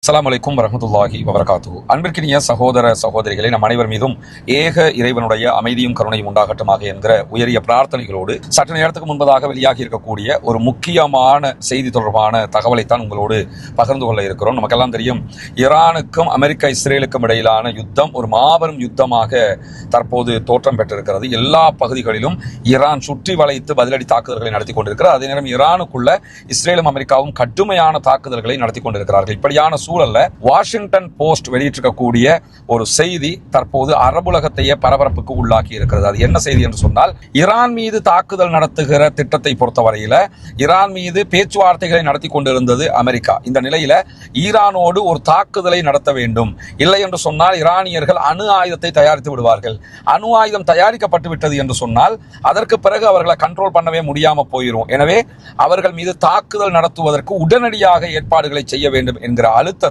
அஸ்ஸலாமு அலைக்கும் வரஹ்மத்துல்லாஹி வபரகாத்துஹு. அன்பிற்கினிய சகோதர சகோதரிகளை நம் அனைவர் மீதும் ஏக இறைவனுடைய அமைதியும் கருணையும் உண்டாகட்டுமாக என்கிற உயரிய பிரார்த்தனைகளோடு சற்று நேரத்துக்கு முன்பதாக வெளியாகி இருக்கக்கூடிய ஒரு முக்கியமான செய்தி தொடர்பான தகவலைத்தான் உங்களோடு பகிர்ந்து கொள்ள இருக்கிறோம். நமக்கெல்லாம் தெரியும், ஈரானுக்கும் அமெரிக்கா இஸ்ரேலுக்கும் இடையிலான யுத்தம் ஒரு மாபெரும் யுத்தமாக தற்போது தோற்றம் பெற்றிருக்கிறது. எல்லா பகுதிகளிலும் ஈரான் சுற்றி வளைத்து பதிலடி தாக்குதல்களை நடத்தி கொண்டிருக்கிறது. அதே நேரம் ஈரானுக்குள்ள இஸ்ரேலும் அமெரிக்காவும் கடுமையான தாக்குதல்களை நடத்தி கொண்டிருக்கிறார்கள். இப்படியான சூழல்ல வாஷிங்டன் போஸ்ட் வெளியிட்டிருக்கக்கூடிய ஒரு செய்தி தற்போது அரபுலகத்தையே பரபரப்புக்கு உள்ளாக்கி இருக்கிறது. அது என்ன செய்தி என்று சொன்னால், ஈரான் மீது தாக்குதல் நடத்துகிற திட்டத்தை பொறுத்தவரையில ஈரான் மீது பேச்சுவார்த்தைகளை நடத்தி கொண்டிருந்தது அமெரிக்கா. இந்த நிலையில ஈரானோடு ஒரு தாக்குதலை நடத்த வேண்டும், இல்லை என்று சொன்னால் ஈரானியர்கள் அணு ஆயுதத்தை தயாரித்து விடுவார்கள். அணு ஆயுதம் தயாரிக்கப்பட்டு விட்டது என்று சொன்னால் அதற்கு பிறகு அவர்களை கண்ட்ரோல் பண்ணவே முடியாம போயிடும். எனவே அவர்கள் மீது தாக்குதல் நடத்துவதற்கு உடனடியாக ஏற்பாடுகளை செய்ய வேண்டும் என்கிற அழுத்தத்தை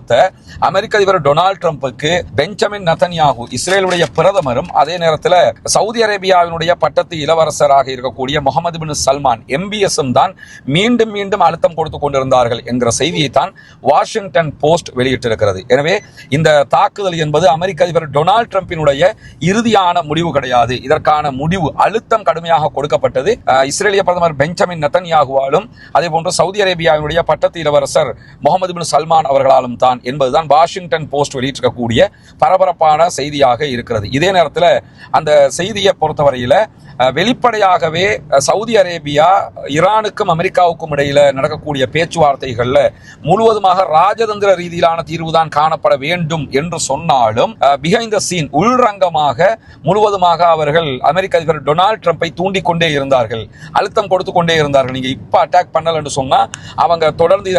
அமெரிக்க அதிபர் டொனால்ட் ட்ரம்புக்கு பெஞ்சமின் நெதன்யாகு இஸ்ரேலுடைய பிரதமரும் அதே நேரத்தில் சவுதி அரேபியாவினுடைய பட்டத்து இளவரசராக இருக்கக்கூடிய முகமது பின் சல்மான் MBS தான் மீண்டும் மீண்டும் அழுத்தம் கொடுத்து கொண்டிருந்தார்கள் என்கிற செய்தியை தான் வாஷிங்டன் போஸ்ட் வெளியிட்டிருக்கிறது. எனவே இந்த தாக்குதல் என்பது அமெரிக்க அதிபர் டொனால்ட் ட்ரம்பினுடைய இறுதியான முடிவு கிடையாது. இதற்கான முடிவு அழுத்தம் கடுமையாக கொடுக்கப்பட்டது இஸ்ரேலிய பிரதமர் பெஞ்சமின் நெதன்யாகுவாலும் அதே போன்று சவுதி அரேபியாவினுடைய பட்டத்து இளவரசர் முகமது பின் சல்மான் அவர்களாலும் தான் என்பதுதான் வாஷிங்டன் போஸ்ட் வெளியிட்டிருக்கக்கூடிய பரபரப்பான செய்தியாக இருக்கிறது. இதே நேரத்தில் அந்த செய்தியை பொறுத்தவரையில வெளிப்படையாகவே சவுதி அரேபியா ஈரானுக்கும் அமெரிக்காவுக்கும் இடையில நடக்கக்கூடிய பேச்சுவார்த்தைகள்ல முழுவதுமாக ராஜதந்திர ரீதியிலான தீர்வுதான் காணப்பட வேண்டும் என்று சொன்னாலும் பிஹைண்ட் த சீன் உள்ரங்கமாக முழுவதுமாக அவர்கள் அமெரிக்க அதிபர் டொனால்ட் ட்ரம்பை தூண்டிக் கொண்டே இருந்தார்கள், அழுத்தம் கொடுத்து கொண்டே இருந்தார்கள். நீங்க இப்ப அட்டாக் பண்ணல என்று சொன்னா அவங்க தொடர்ந்து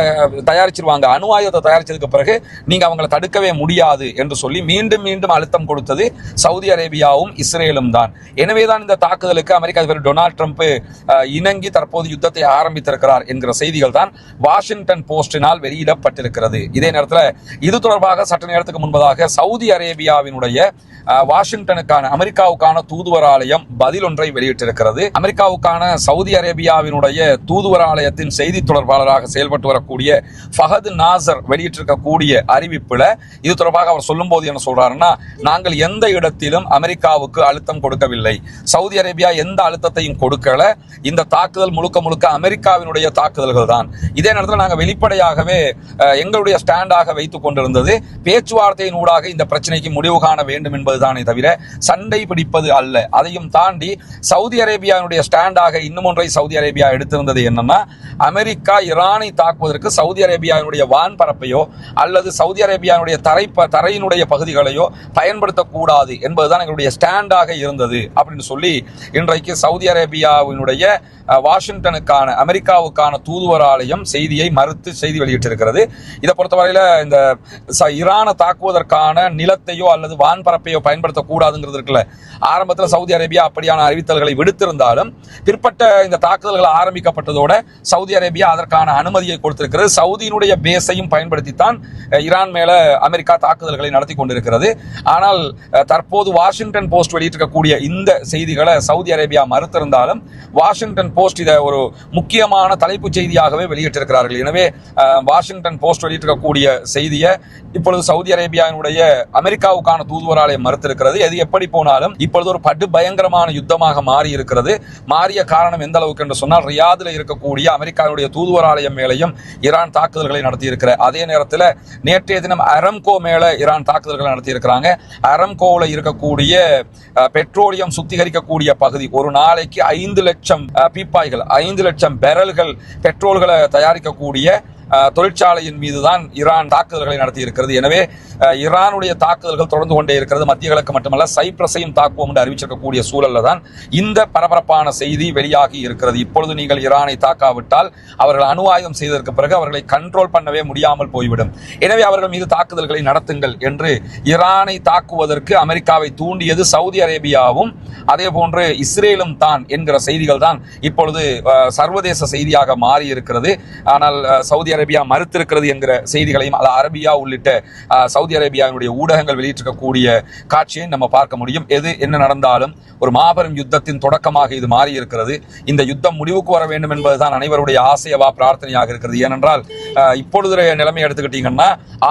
தயாரிச்சிருவாங்க, அணு ஆயுதத்தை தயாரிச்சதுக்கு பிறகு நீங்க அவங்களை தடுக்கவே முடியாது என்று சொல்லி மீண்டும் மீண்டும் அழுத்தம் கொடுத்தது சவுதி அரேபியாவும் இஸ்ரேலும் தான். எனவேதான் இந்த தாக்குதலுக்கு அமெரிக்க அதிபர் டொனால்ட் ட்ரம்ப் இணங்கி தற்போது யுத்தத்தை ஆரம்பித்திருக்கிறார் என்கிற செய்திகள் தான் வாஷிங்டன் போஸ்டினால் வெளியிடப்பட்டிருக்கிறது. இதே நேரத்தில் இது தொடர்பாக சற்று நேரத்துக்கு முன்பதாக சவுதி அரேபியாவினுடைய வாஷிங்டனுக்கான அமெரிக்காவுக்கான தூதுவராலயம் பதில் ஒன்றை வெளியிட்டிருக்கிறது. அமெரிக்காவுக்கான சவுதி அரேபியாவினுடைய தூதுவராலயத்தின் செய்தி தொடர்பாளராக செயல்பட்டு வரக்கூடிய ஃபஹத் நாசர் வெளியிட்டிருக்கக்கூடிய அறிவிப்புல இது தொடர்பாக அவர் சொல்லும் போது என்ன சொல்றாருன்னா, நாங்கள் எந்த இடத்திலும் அமெரிக்காவுக்கு அழுத்தம் கொடுக்கவில்லை, சவுதி அரேபியா எந்த அழுத்தத்தையும் கொடுக்கல, இந்த தாக்குதல் முழுக்க முழுக்க அமெரிக்காவினுடைய தாக்குதல்கள் தான். இதே நேரத்தில் நாங்கள் வெளிப்படையாகவே எங்களுடைய ஸ்டாண்டாக வைத்துக் கொண்டிருந்தது பேச்சுவார்த்தையின் ஊடாக இந்த பிரச்சனைக்கு முடிவு காண வேண்டும் என்பதுதானே தவிர சண்டை பிடிப்பது அல்ல. அதையும் தாண்டி சவுதி அரேபியாவுடைய ஸ்டாண்டாக இன்னும் ஒன்றை சவுதி அரேபியா எடுத்திருந்தது என்னன்னா, அமெரிக்கா ஈரானை தாக்குவதற்கு சவுதி அரேபியாவினுடைய வான்பரப்பையோ அல்லது சவுதி அரேபியாவுடைய தரையினுடைய பகுதிகளையோ பயன்படுத்தக்கூடாது என்பதுதான் எங்களுடைய ஸ்டாண்டாக இருந்தது அப்படின்னு சொல்லி இன்றைக்கு சவுதி அரேபியாவினுடைய வாஷிங்டனுக்கான அமெரிக்காவுக்கான தூதுவராலயம் செய்தியை மறுத்து செய்தி வெளியிட்டிருக்கிறது. இதை பொறுத்தவரையில இந்த ஈரானை தாக்குவதற்கான நிலத்தையோ அல்லது வான்பரப்பையோ பயன்படுத்தக்கூடாதுங்கிறது இருக்குல்ல, ஆரம்பத்தில் சவுதி அரேபியா அப்படியான அறிவித்தல்களை விடுத்திருந்தாலும் பிற்பட்ட இந்த தாக்குதல்கள் ஆரம்பிக்கப்பட்டதோட சவுதி அரேபியா அதற்கான அனுமதியை கொடுத்திருக்கிறது. சவுதியினுடைய பேஸையும் பயன்படுத்தித்தான் ஈரான் மேல அமெரிக்கா தாக்குதல்களை நடத்தி கொண்டிருக்கிறது. ஆனால் தற்போது வாஷிங்டன் போஸ்ட் வெளியிட்டிருக்கக்கூடிய இந்த செய்திகளை சவுதி அரேபியா மறுத்திருந்தாலும் வாஷிங்டன் போஸ்ட் இதை ஒரு முக்கியமான தலைப்பு செய்தியாகவே வெளியிட்டிருக்கிறார்கள். எனவே வாஷிங்டன் போஸ்ட் வெளியிட்டிருக்கக்கூடிய செய்தியை இப்பொழுது சவுதி அரேபியாவினுடைய அமெரிக்காவுக்கான தூதுவராலயம் மறுத்திருக்கிறது. எது எப்படி போனாலும் இப்பொழுது ஒரு படு பயங்கரமான யுத்தமாக மாறி இருக்கிறது. மாறிய காரணம் எந்த அளவுக்கு என்று சொன்னால், ரியாதில் இருக்கக்கூடிய அமெரிக்காவுடைய தூதுவராலயம் மேலையும் ஈரான் தாக்குதல்களை நடத்தி இருக்கிற அதே நேரத்தில் நேற்றைய தினம் அரம்கோ மேல ஈரான் தாக்குதல்களை நடத்தி இருக்கிறாங்க. அரம்கோவில் இருக்கக்கூடிய பெட்ரோலியம் சுத்திகரிக்கக்கூடிய பகுதி ஒரு நாளைக்கு 5 லட்சம் பீப்பாய்கள் 5 லட்சம் பேரல்கள் பெட்ரோல்களை தயாரிக்கக்கூடிய தொழிற்சாலையின் மீதுதான் ஈரான் தாக்குதல்களை நடத்தி இருக்கிறது. எனவே ஈரானுடைய தாக்குதல்கள் தொடர்ந்து கொண்டே இருக்கிறது. மத்திய கிழக்கு மட்டுமல்ல, சைப்ரஸையும் தாக்குவோம் என்று அறிவிச்சிருக்கக்கூடிய சூழல்ல தான் இந்த பரபரப்பான செய்தி வெளியாகி இருக்கிறது. இப்பொழுது நீங்கள் ஈரானை தாக்காவிட்டால் அவர்கள் அணு ஆயுதம் செய்ததற்கு பிறகு அவர்களை கண்ட்ரோல் பண்ணவே முடியாமல் போய்விடும். எனவே அவர்கள் மீது தாக்குதல்களை நடத்துங்கள் என்று ஈரானை தாக்குவதற்கு அமெரிக்காவை தூண்டியது சவுதி அரேபியாவும் அதே போன்று இஸ்ரேலும் தான் என்கிற செய்திகள் தான் இப்பொழுது சர்வதேச செய்தியாக மாறி இருக்கிறது. ஆனால் சவுதி அரேபியா மறுத்திருக்கிறது என்கிற செய்திகளையும் அல் அரபியா உள்ளிட்ட சவுதி அரேபியாவினுடைய ஊடகங்கள் வெளியிட்டிருக்கக்கூடிய காட்சியை நம்ம பார்க்க முடியும். எது என்ன நடந்தாலும் ஒரு மாபெரும் யுத்தத்தின் தொடக்கமாக இது மாறி இருக்கிறது. இந்த யுத்தம் முடிவுக்கு வர வேண்டும் என்பதுதான் அனைவருடைய ஆசையவா பிரார்த்தனையாக இருக்கிறது. ஏனென்றால் இப்பொழுது நிலைமை எடுத்துக்கிட்டீங்கன்னா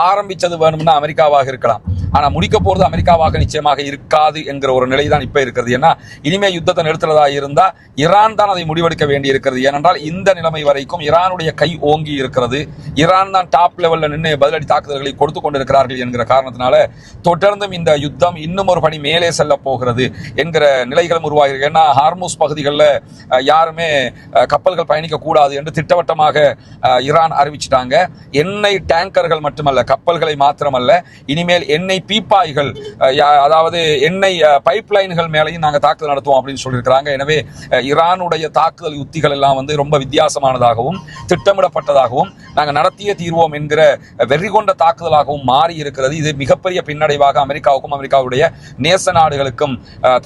ஆரம்பிச்சது வேணும்னா அமெரிக்காவாக இருக்கலாம், ஆனா முடிக்க போறது அமெரிக்காவாக நிச்சயமாக இருக்காது என்கிற ஒரு நிலை தான் இப்ப இருக்கிறது. ஏன்னா இனிமே யுத்தத்தை நிறுத்துறதா இருந்தா ஈரான் தான் அதை முடிவெடுக்க வேண்டி இருக்கிறது. ஏனென்றால் இந்த நிலைமை வரைக்கும் ஈரானுடைய கை ஓங்கி இருக்கிறது. ஈரான் தான் டாப் லெவல்ல நின்று பதிலடி தாக்குதல்களை கொடுத்து கொண்டிருக்கிறார்கள் என்கிற காரணத்தினால தொடர்ந்தும் இந்த யுத்தம் இன்னும் ஒரு படி மேலே செல்ல போகிறது என்கிற நிலைகளும் உருவாகிறது. ஏன்னா ஹார்மூஸ் பகுதிகளில் யாருமே கப்பல்கள் பயணிக்க கூடாது என்று திட்டவட்டமாக ஈரான் அறிவிச்சிட்டாங்க. எண்ணெய் டேங்கர்கள் மட்டுமல்ல, கப்பல்களை மாத்திரமல்ல, இனிமேல் எண்ணெய் பீப்பாய்கள், அதாவது எண்ணெய் பைப் லைன்கள் மேலையும் நாங்கள் தாக்குதல் நடத்துவோம் அப்படின்னு சொல்லியிருக்கிறாங்க. எனவே ஈரானுடைய தாக்குதல் யுத்திகள் எல்லாம் ரொம்ப வித்தியாசமானதாகவும் திட்டமிடப்பட்டதாகவும் நாங்கள் நடத்திய தீர்வோம் என்கிற வெறி கொண்ட தாக்குதலாகவும் மாறி இருக்கிறது. இது மிகப்பெரிய பின்னடைவாக அமெரிக்காவுக்கும் அமெரிக்காவுடைய நேச நாடுகளுக்கும்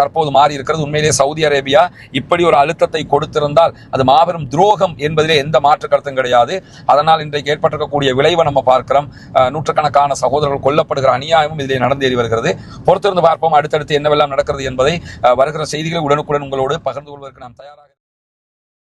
தற்போது மாறி இருக்கிறது. உண்மையிலே சவுதி அரேபியா இப்படி ஒரு அழுத்தத்தை கொடுத்திருந்தால் அது மாபெரும் துரோகம் என்பதிலே எந்த மாற்று கருத்தும் கிடையாது. அதனால் இன்றைக்கு ஏற்பட்டிருக்கக்கூடிய விளைவை நம்ம பார்க்கிறோம். நூற்றுக்கணக்கான சகோதரர்கள் கொல்லப்படுகிற அநியாயமும் இதிலே நடந்தேறி வருகிறது. பொறுத்திருந்து பார்ப்போம் அடுத்தடுத்து என்னவெல்லாம் நடக்கிறது என்பதை வருகிற செய்திகளை உடனுக்குடன் உங்களோடு பகிர்ந்து கொள்வதற்கு நாம் தயாராக